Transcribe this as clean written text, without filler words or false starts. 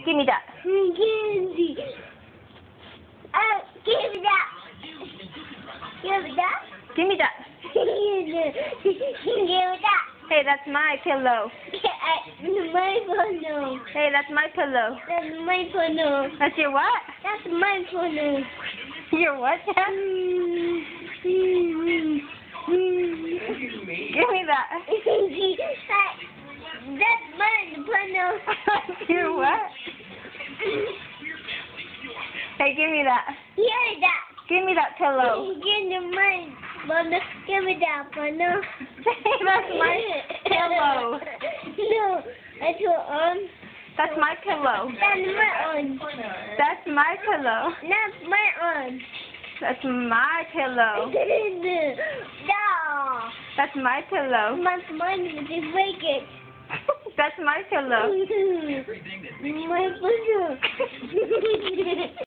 Give me that. Candy. Give me that. Give me that. Give me that. Give me that. Hey, that's my pillow. My pillow. Hey, that's my pillow. That's my pillow. That's your what? That's my pillow. Your what? Give me that. That's my pillow. Your what? Hey, give me that. Give that. Give me that pillow. Give me my pillow. Give me that pillow. That's my pillow. No, that's your own. That's my pillow. That's my own. That's my pillow. That's my own. That's my pillow. No. That's my pillow. My money is break it. That's my pillow. My pillow.